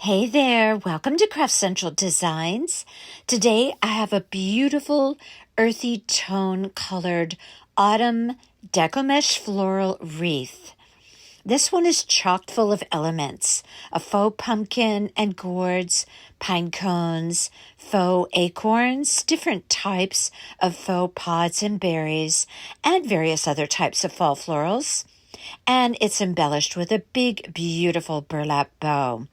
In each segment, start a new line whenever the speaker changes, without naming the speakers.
Hey there, welcome to Craft Central Designs. Today I have a beautiful earthy tone colored autumn Deco mesh floral wreath. This one is chock full of elements, a faux pumpkin and gourds, pine cones, faux acorns, different types of faux pods and berries, and various other types of fall florals. And it's embellished with a big, beautiful burlap bow.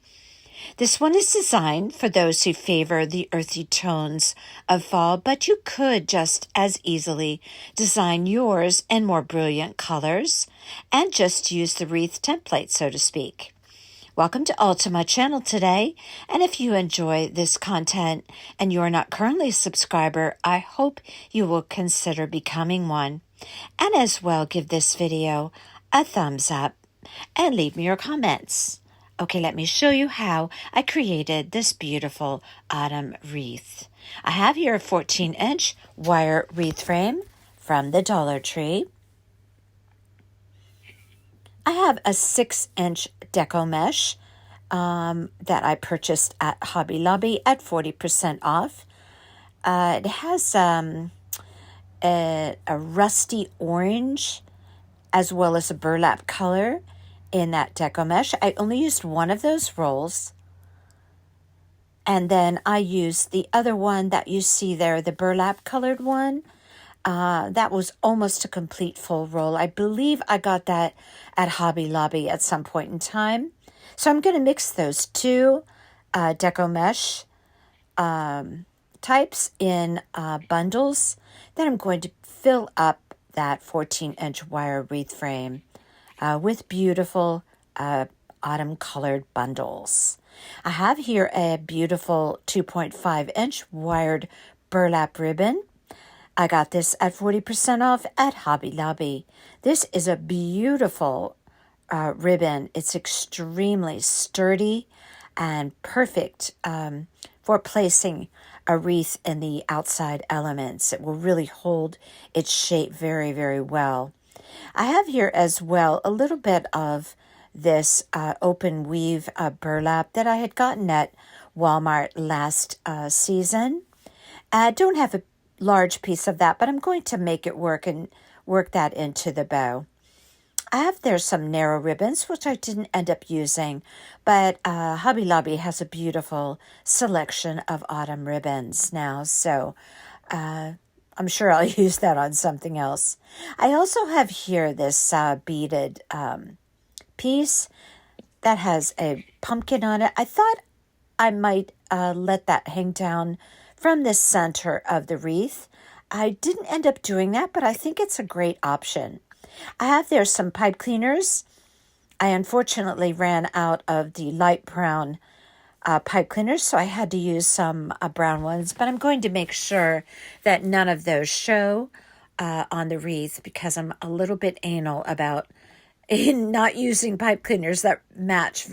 This one is designed for those who favor the earthy tones of fall, but you could just as easily design yours in more brilliant colors and just use the wreath template, so to speak. Welcome to all to my channel today, and if you enjoy this content and you are not currently a subscriber, I hope you will consider becoming one, and as well give this video a thumbs up and leave me your comments. Okay, let me show you how I created this beautiful autumn wreath. I have here a 14-inch wire wreath frame from the Dollar Tree. I have a 6-inch Deco mesh that I purchased at Hobby Lobby at 40% off. It has a rusty orange as well as a burlap color in that Deco mesh. I only used one of those rolls, and then I used the other one that you see there, the burlap colored one. That was almost a complete full roll. I believe I got that at Hobby Lobby at some point in time. So I'm going to mix those two Deco mesh types in bundles. Then I'm going to fill up that 14-inch wire wreath frame with beautiful autumn colored bundles. I have here a beautiful 2.5-inch wired burlap ribbon. I got this at 40% off at Hobby Lobby. This is a beautiful ribbon. It's extremely sturdy and perfect for placing a wreath in the outside elements. It will really hold its shape very, very well. I have here as well a little bit of this open weave burlap that I had gotten at Walmart last season. I don't have a large piece of that, but I'm going to make it work and work that into the bow. I have there some narrow ribbons, which I didn't end up using, but Hobby Lobby has a beautiful selection of autumn ribbons now, so I'm sure I'll use that on something else. I also have here this beaded piece that has a pumpkin on it. I thought I might let that hang down from the center of the wreath. I didn't end up doing that, but I think it's a great option. I have there some pipe cleaners. I unfortunately ran out of the light brown pipe cleaners, so I had to use some brown ones, but I'm going to make sure that none of those show on the wreath because I'm a little bit anal about not using pipe cleaners that match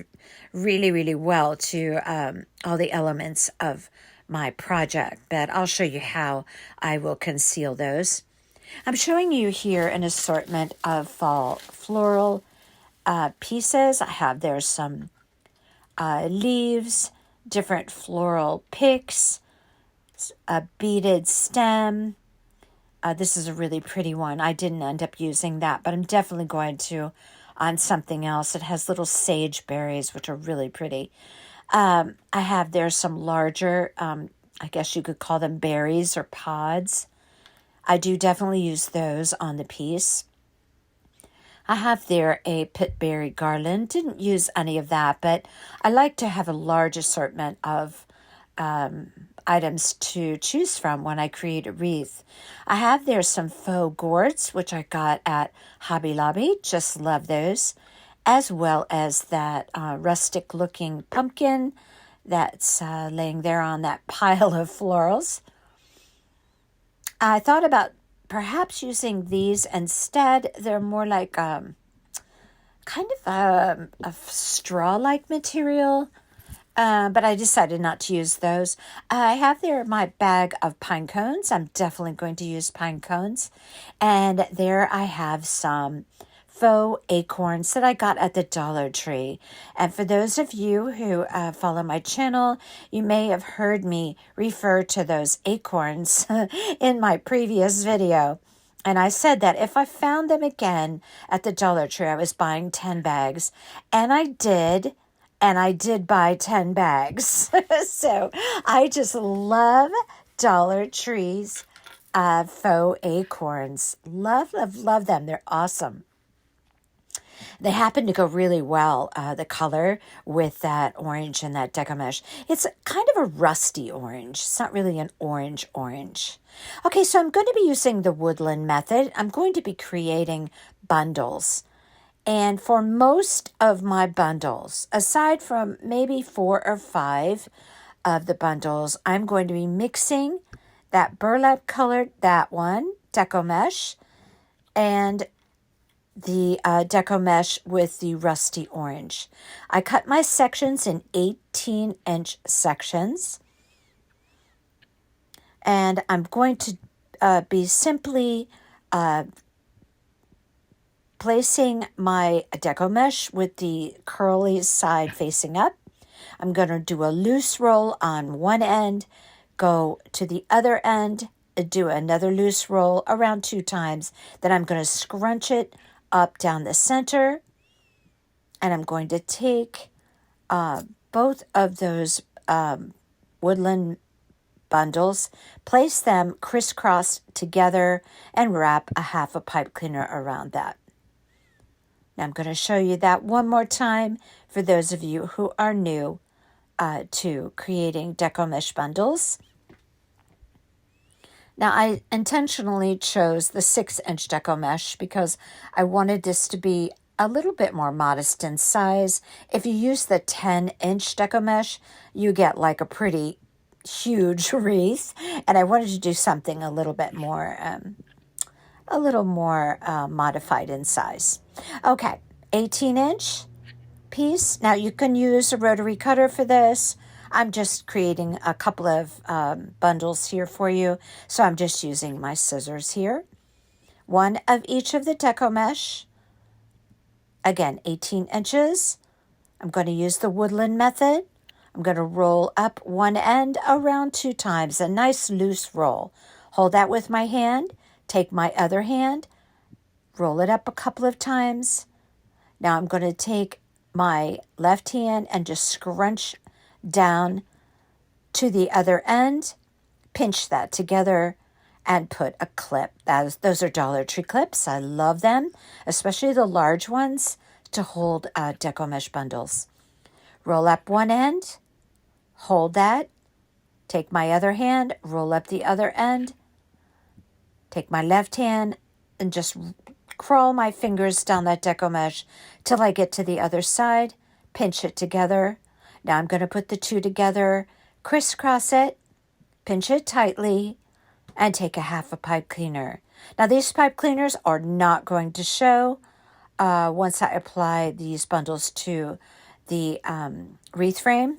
really, really well to all the elements of my project, but I'll show you how I will conceal those. I'm showing you here an assortment of fall floral pieces. I have there some leaves, different floral picks, a beaded stem. This is a really pretty one. I didn't end up using that, but I'm definitely going to on something else. It has little sage berries, which are really pretty. I have there some larger, I guess you could call them berries or pods. I do definitely use those on the piece. I have there a pitberry garland. Didn't use any of that, but I like to have a large assortment of items to choose from when I create a wreath. I have there some faux gourds, which I got at Hobby Lobby. Just love those. As well as that rustic-looking pumpkin that's laying there on that pile of florals. I thought about perhaps using these instead. They're more like kind of a straw-like material, but I decided not to use those. I have there my bag of pine cones. I'm definitely going to use pine cones. And there I have some faux acorns that I got at the Dollar Tree. And for those of you who follow my channel, you may have heard me refer to those acorns in my previous video. And I said that if I found them again at the Dollar Tree, I was buying 10 bags. And I did. And I did buy 10 bags. So I just love Dollar Tree's faux acorns. Love, love, love them. They're awesome. They happen to go really well, the color with that orange and that Deco mesh. It's kind of a rusty orange. It's not really an orange. Okay, so I'm going to be using the woodland method. I'm going to be creating bundles. And for most of my bundles, aside from maybe 4 or 5 of the bundles, I'm going to be mixing that burlap colored, that one, Deco mesh, and the Deco mesh with the rusty orange. I cut my sections in 18-inch sections. And I'm going to be simply placing my Deco mesh with the curly side facing up. I'm going to do a loose roll on one end, go to the other end, do another loose roll around 2 times. Then I'm going to scrunch it up down the center. And I'm going to take both of those woodland bundles, place them crisscross together, and wrap a half a pipe cleaner around that. Now I'm going to show you that one more time for those of you who are new to creating Deco mesh bundles. Now I intentionally chose the 6-inch Deco mesh because I wanted this to be a little bit more modest in size. If you use the 10-inch Deco mesh, you get like a pretty huge wreath, and I wanted to do something a little bit more modified in size. Okay, 18-inch piece. Now you can use a rotary cutter for this. I'm just creating a couple of bundles here for you, so I'm just using my scissors here. 1 of each of the Deco mesh. Again, 18 inches. I'm going to use the woodland method. I'm going to roll up one end around 2 times, a nice loose roll. Hold that with my hand. Take my other hand, roll it up a couple of times. Now I'm going to take my left hand and just scrunch down to the other end, pinch that together, and put a clip. Those are Dollar Tree clips. I love them, especially the large ones to hold Deco mesh bundles. Roll up one end, hold that, take my other hand, roll up the other end, take my left hand and just crawl my fingers down that Deco mesh till I get to the other side, pinch it together. Now I'm going to put the 2 together, crisscross it, pinch it tightly, and take a half a pipe cleaner. Now these pipe cleaners are not going to show once I apply these bundles to the wreath frame.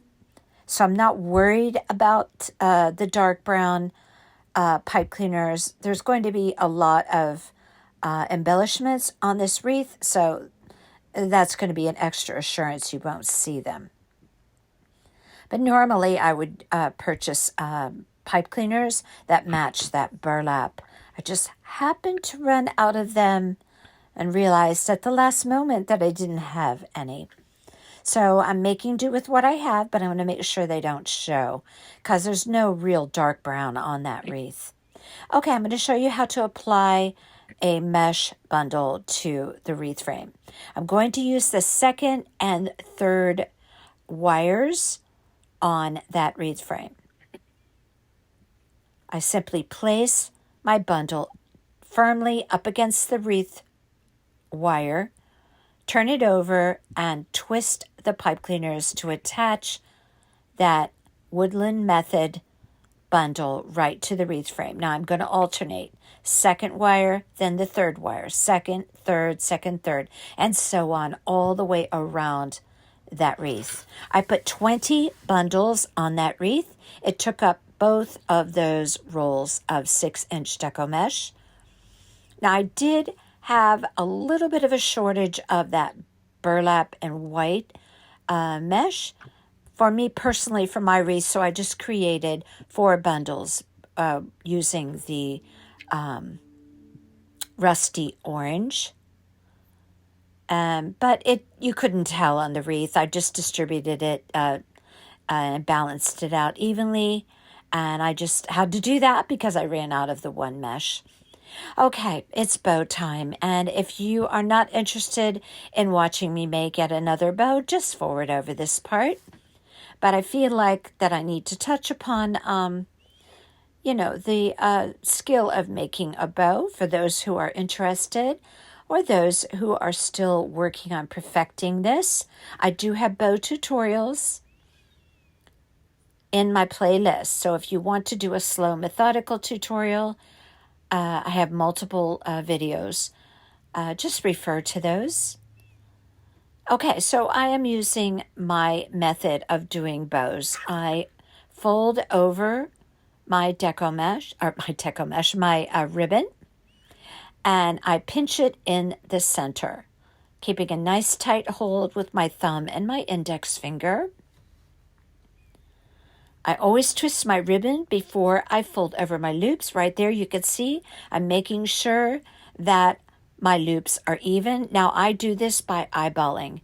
So I'm not worried about the dark brown pipe cleaners. There's going to be a lot of embellishments on this wreath, so that's going to be an extra assurance you won't see them. But normally I would purchase pipe cleaners that match that burlap. I just happened to run out of them and realized at the last moment that I didn't have any. So I'm making do with what I have, but I'm going to make sure they don't show because there's no real dark brown on that wreath. Okay, I'm going to show you how to apply a mesh bundle to the wreath frame. I'm going to use the 2nd and 3rd wires on that wreath frame. I simply place my bundle firmly up against the wreath wire, turn it over, and twist the pipe cleaners to attach that woodland method bundle right to the wreath frame. Now I'm going to alternate 2nd wire, then the 3rd wire, 2nd, 3rd, 2nd, 3rd, and so on all the way around that wreath. I put 20 bundles on that wreath. It took up both of those rolls of 6-inch Deco mesh. Now I did have a little bit of a shortage of that burlap and white mesh for me personally for my wreath, so I just created 4 bundles using the rusty orange. But you couldn't tell on the wreath. I just distributed it and balanced it out evenly, and I just had to do that because I ran out of the one mesh. Okay, it's bow time, and if you are not interested in watching me make yet another bow, just forward over this part. But I feel like that I need to touch upon, the skill of making a bow for those who are interested or those who are still working on perfecting this. I do have bow tutorials in my playlist, so if you want to do a slow, methodical tutorial, I have multiple videos. Just refer to those. Okay, so I am using my method of doing bows. I fold over my ribbon, and I pinch it in the center, keeping a nice tight hold with my thumb and my index finger. I always twist my ribbon before I fold over my loops. Right there you can see I'm making sure that my loops are even. Now I do this by eyeballing,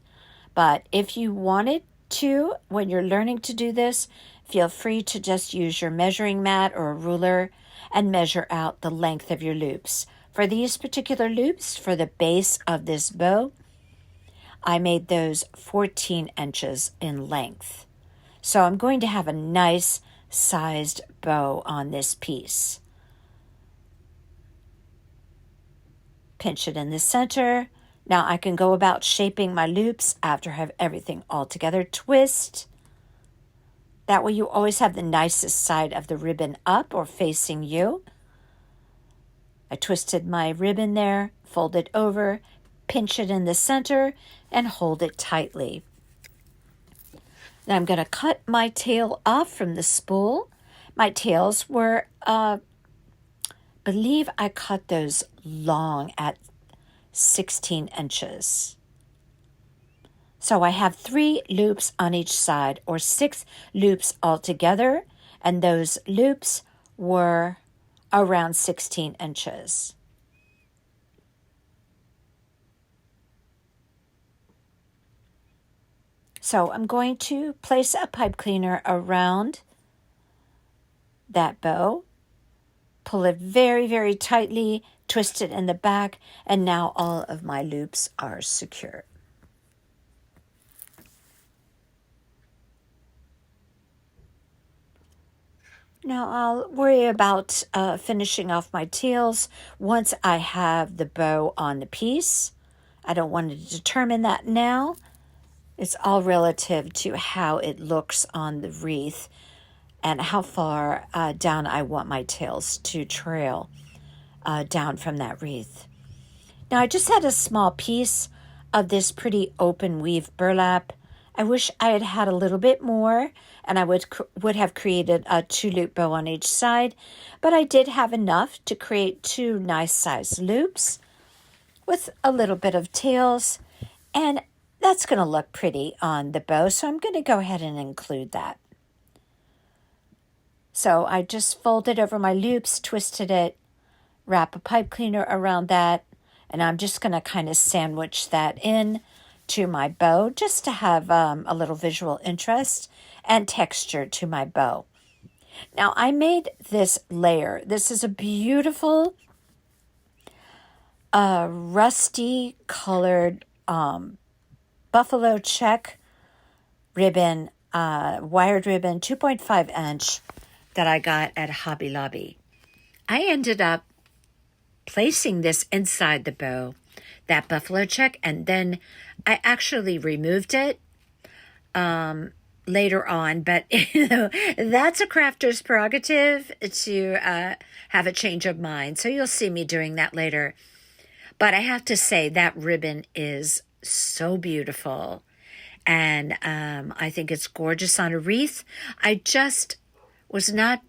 but if you wanted to, when you're learning to do this, feel free to just use your measuring mat or a ruler and measure out the length of your loops. For these particular loops, for the base of this bow, I made those 14 inches in length. So I'm going to have a nice sized bow on this piece. Pinch it in the center. Now I can go about shaping my loops after I have everything all together. Twist. That way you always have the nicest side of the ribbon up or facing you. I twisted my ribbon there, fold it over, pinch it in the center, and hold it tightly. Now I'm going to cut my tail off from the spool. My tails were, believe I cut those long at 16 inches. So I have 3 loops on each side, or 6 loops altogether, and those loops were around 16 inches. So I'm going to place a pipe cleaner around that bow, pull it very, very tightly, twist it in the back, and now all of my loops are secure. Now I'll worry about finishing off my tails once I have the bow on the piece. I don't want to determine that now. It's all relative to how it looks on the wreath and how far down I want my tails to trail down from that wreath. Now I just had a small piece of this pretty open weave burlap. I wish I had had a little bit more, and I would have created a 2-loop bow on each side, but I did have enough to create 2 nice sized loops with a little bit of tails, and that's going to look pretty on the bow, so I'm going to go ahead and include that. So I just folded over my loops, twisted it, wrap a pipe cleaner around that, and I'm just going to kind of sandwich that in to my bow just to have a little visual interest and texture to my bow. Now I made this layer. This is a beautiful rusty colored buffalo check ribbon, wired ribbon, 2.5 inch that I got at Hobby Lobby. I ended up placing this inside the bow, that buffalo check, and then I actually removed it later on, but that's a crafter's prerogative to have a change of mind. So you'll see me doing that later. But I have to say that ribbon is so beautiful, and I think it's gorgeous on a wreath. I just was not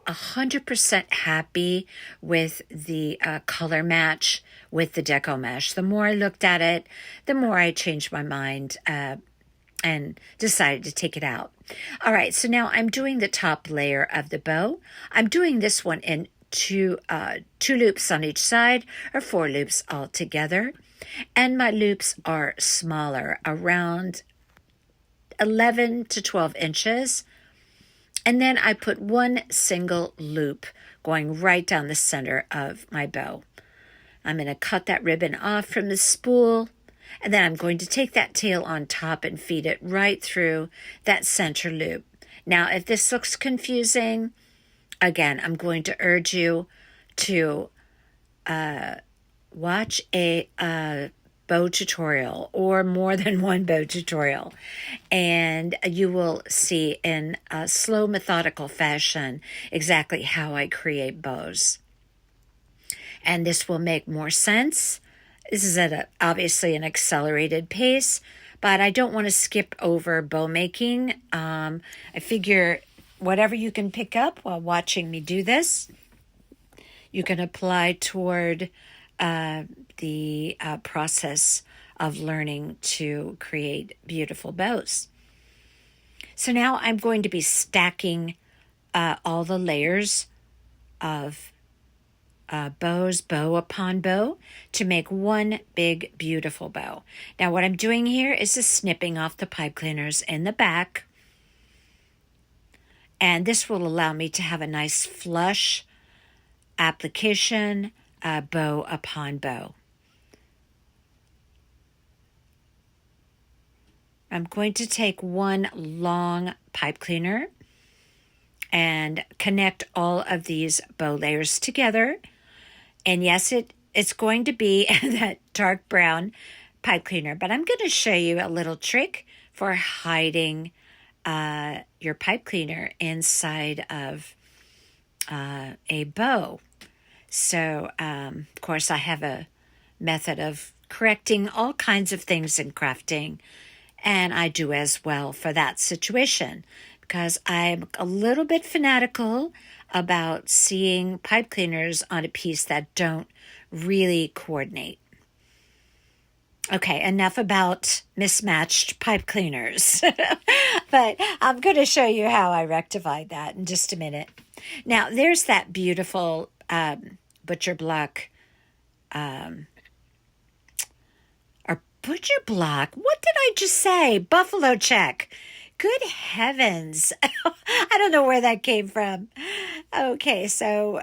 100% happy with the color match with the Deco mesh. The more I looked at it, the more I changed my mind and decided to take it out. All right, so now I'm doing the top layer of the bow. I'm doing this one in two loops on each side, or 4 loops all together. And my loops are smaller, around 11 to 12 inches. And then I put one single loop going right down the center of my bow. I'm going to cut that ribbon off from the spool, and then I'm going to take that tail on top and feed it right through that center loop. Now, if this looks confusing, again, I'm going to urge you to watch a bow tutorial, or more than one bow tutorial, and you will see in a slow, methodical fashion exactly how I create bows. And this will make more sense. This is at obviously an accelerated pace, but I don't want to skip over bow making. I figure whatever you can pick up while watching me do this, you can apply toward the process of learning to create beautiful bows. So now I'm going to be stacking all the layers of bows, bow upon bow, to make one big, beautiful bow. Now what I'm doing here is just snipping off the pipe cleaners in the back, and this will allow me to have a nice flush application, bow upon bow. I'm going to take one long pipe cleaner and connect all of these bow layers together. And yes, it's going to be that dark brown pipe cleaner, but I'm going to show you a little trick for hiding your pipe cleaner inside of a bow. So, of course, I have a method of correcting all kinds of things in crafting, and I do as well for that situation, because I'm a little bit fanatical about seeing pipe cleaners on a piece that don't really coordinate. Okay, enough about mismatched pipe cleaners, but I'm going to show you how I rectified that in just a minute. Now, there's that beautiful butcher block, or butcher block. What did I just say? Buffalo check. Good heavens. I don't know where that came from. Okay, so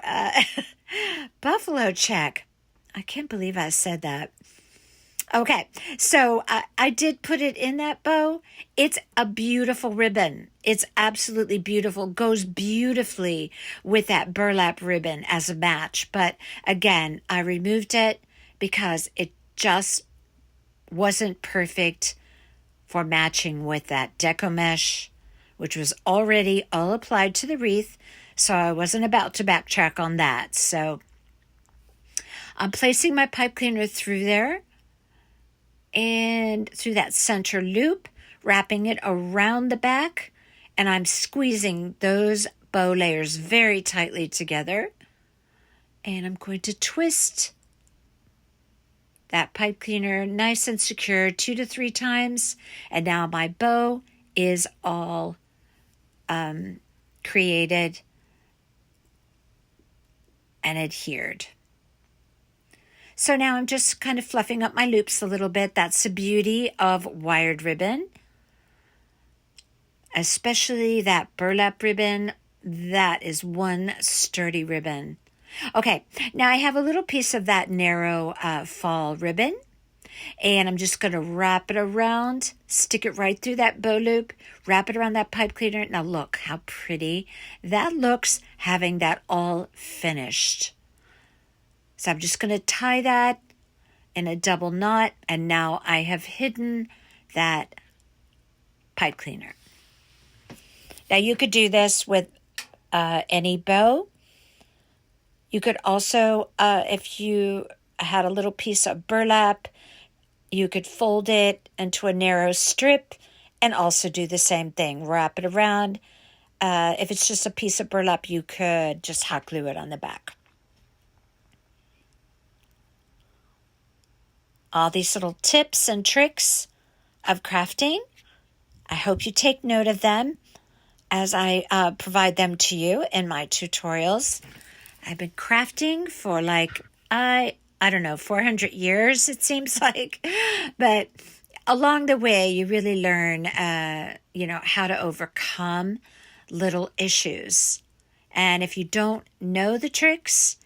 buffalo check. I can't believe I said that. Okay, so I did put it in that bow. It's a beautiful ribbon. It's absolutely beautiful. Goes beautifully with that burlap ribbon as a match. But again, I removed it because it just wasn't perfect for matching with that Deco mesh, which was already all applied to the wreath. So I wasn't about to backtrack on that. So I'm placing my pipe cleaner through there, and through that center loop, wrapping it around the back, and I'm squeezing those bow layers very tightly together. And I'm going to twist that pipe cleaner nice and secure 2 to 3 times, and now my bow is all created and adhered. So now I'm just kind of fluffing up my loops a little bit. That's the beauty of wired ribbon, especially that burlap ribbon. That is one sturdy ribbon. Okay, now I have a little piece of that narrow fall ribbon, and I'm just going to wrap it around, stick it right through that bow loop, wrap it around that pipe cleaner. Now look how pretty that looks, having that all finished. So I'm just going to tie that in a double knot, and now I have hidden that pipe cleaner. Now you could do this with any bow. You could also, if you had a little piece of burlap, you could fold it into a narrow strip and also do the same thing. Wrap it around If it's just a piece of burlap, you could just hot glue it on the back. All these little tips and tricks of crafting, I hope you take note of them as I provide them to you in my tutorials. I've been crafting for I don't know, 400 years, it seems like. But along the way, you really learn, how to overcome little issues. And if you don't know the tricks,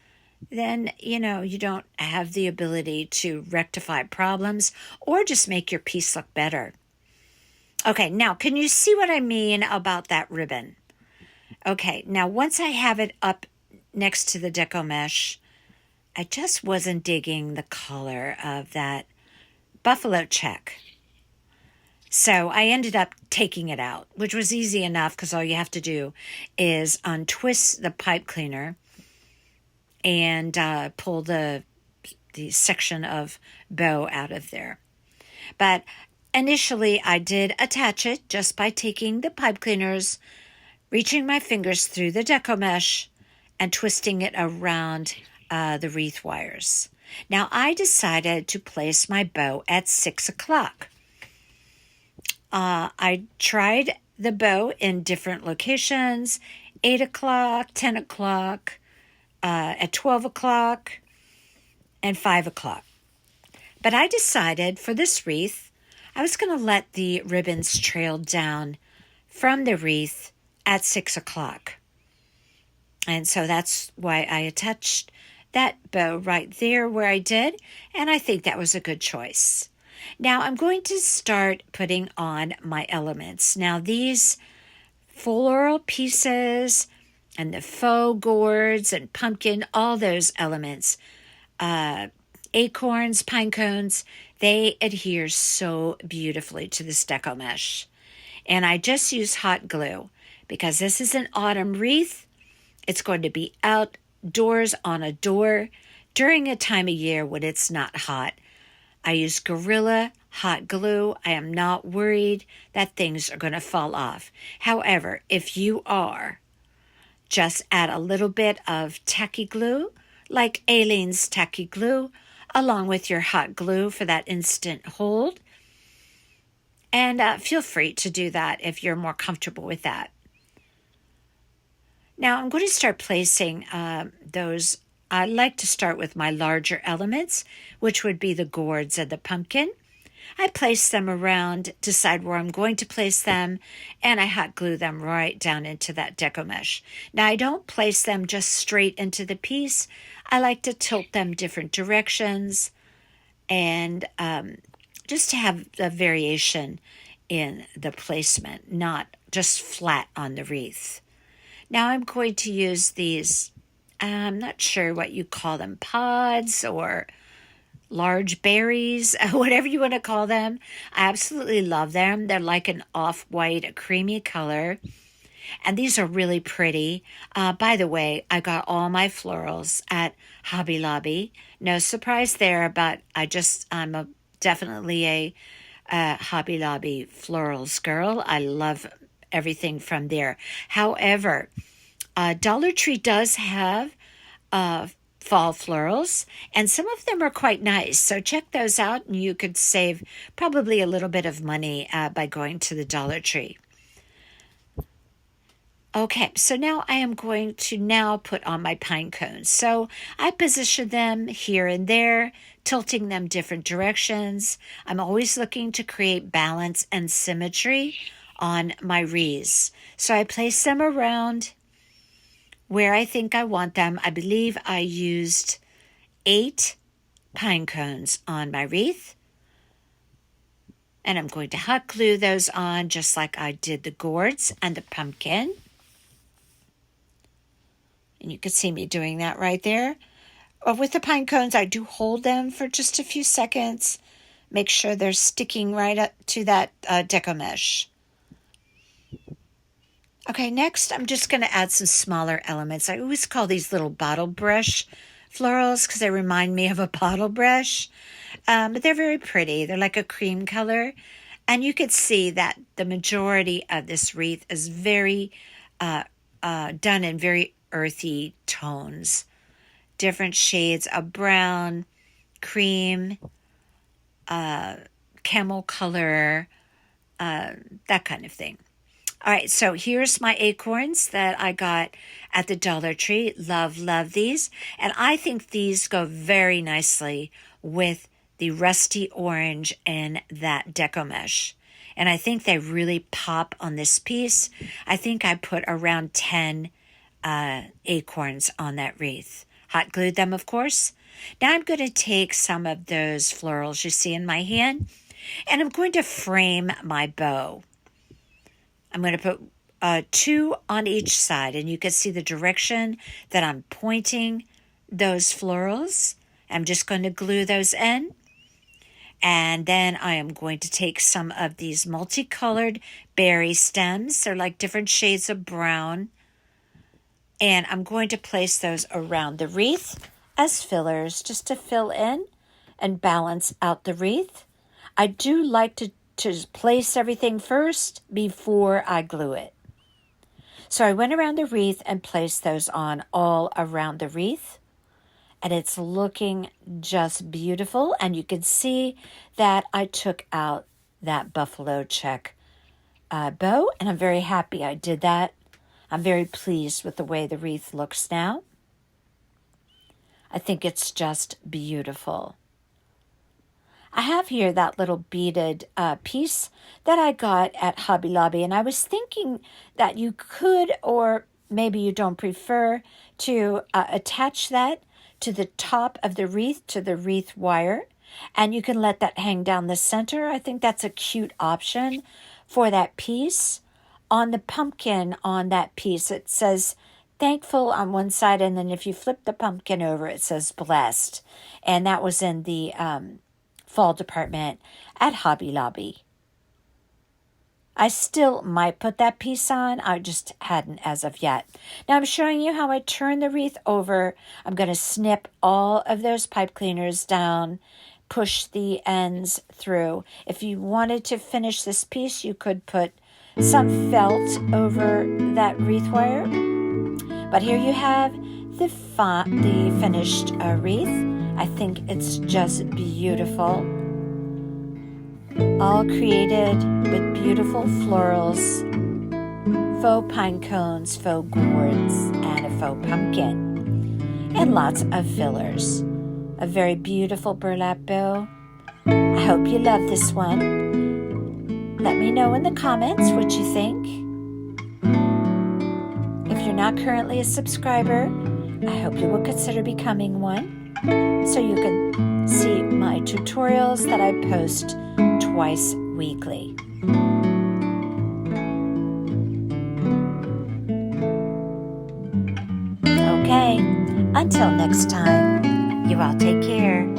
then, you don't have the ability to rectify problems or just make your piece look better. Okay, now, can you see what I mean about that ribbon? Okay, now once I have it up next to the deco mesh, I just wasn't digging the color of that buffalo check. So I ended up taking it out, which was easy enough because all you have to do is untwist the pipe cleaner and pull the section of bow out of there. But initially I did attach it just by taking the pipe cleaners, reaching my fingers through the deco mesh, and twisting it around the wreath wires. Now I decided to place my bow at 6 o'clock. I tried the bow in different locations, 8 o'clock, 10 o'clock, at 12 o'clock, and 5 o'clock. But I decided for this wreath, I was going to let the ribbons trail down from the wreath at 6 o'clock. And so that's why I attached that bow right there where I did, and I think that was a good choice. Now I'm going to start putting on my elements. Now these floral pieces and the faux gourds and pumpkin, all those elements, acorns, pine cones, they adhere so beautifully to this deco mesh. And I just use hot glue because this is an autumn wreath. It's going to be outdoors on a door during a time of year when it's not hot. I use Gorilla hot glue. I am not worried that things are going to fall off. However, if you are, just add a little bit of tacky glue, like Aileen's tacky glue, along with your hot glue for that instant hold. And feel free to do that if you're more comfortable with that. Now I'm going to start placing those. I like to start with my larger elements, which would be the gourds and the pumpkin. I place them around, decide where I'm going to place them, and I hot glue them right down into that deco mesh. Now I don't place them just straight into the piece. I like to tilt them different directions and just to have a variation in the placement, not just flat on the wreath. Now I'm going to use these, I'm not sure what you call them, pods or large berries, whatever you want to call them. I absolutely love them. They're like an off-white, a creamy color. And these are really pretty. By the way, I got all my florals at Hobby Lobby. No surprise there, but I'm definitely a Hobby Lobby florals girl. I love everything from there. However, Dollar Tree does have fall florals, and some of them are quite nice. So check those out, and you could save probably a little bit of money by going to the Dollar Tree. Okay, so now I am going to put on my pine cones. So I position them here and there, tilting them different directions. I'm always looking to create balance and symmetry on my wreaths. So I place them around where I think I want them. I believe I used 8 pine cones on my wreath. And I'm going to hot glue those on just like I did the gourds and the pumpkin. And you can see me doing that right there. With the pine cones, I do hold them for just a few seconds. Make sure they're sticking right up to that deco mesh. Okay, next I'm just going to add some smaller elements. I always call these little bottle brush florals because they remind me of a bottle brush. But they're very pretty. They're like a cream color. And you could see that the majority of this wreath is very done in very earthy tones, different shades of brown, cream, camel color, that kind of thing. All right, so here's my acorns that I got at the Dollar Tree. Love, love these. And I think these go very nicely with the rusty orange and that deco mesh. And I think they really pop on this piece. I think I put around 10 acorns on that wreath. Hot glued them, of course. Now I'm going to take some of those florals you see in my hand, and I'm going to frame my bow. I'm going to put 2 on each side, and you can see the direction that I'm pointing those florals. I'm just going to glue those in. And then I am going to take some of these multicolored berry stems. They're like different shades of brown. And I'm going to place those around the wreath as fillers, just to fill in and balance out the wreath. I do like to place everything first before I glue it. So I went around the wreath and placed those on all around the wreath. And it's looking just beautiful. And you can see that I took out that buffalo check bow. And I'm very happy I did that. I'm very pleased with the way the wreath looks now. I think it's just beautiful. I have here that little beaded piece that I got at Hobby Lobby. And I was thinking that you could, or maybe you don't prefer, to attach that to the top of the wreath, to the wreath wire, and you can let that hang down the center. I think that's a cute option for that piece. On the pumpkin on that piece, it says thankful on one side, and then if you flip the pumpkin over, it says blessed. And that was in the fall department at Hobby Lobby. I still might put that piece on. I just hadn't as of yet. Now I'm showing you how I turn the wreath over. I'm going to snip all of those pipe cleaners down, push the ends through. If you wanted to finish this piece, you could put some felt over that wreath wire. But here you have the finished wreath. I think it's just beautiful. All created with beautiful florals, faux pine cones, faux gourds, and a faux pumpkin, and lots of fillers. A very beautiful burlap bow. I hope you love this one. Let me know in the comments what you think. If you're not currently a subscriber, I hope you will consider becoming one, so you can see my tutorials that I post twice weekly. Okay, until next time, you all take care.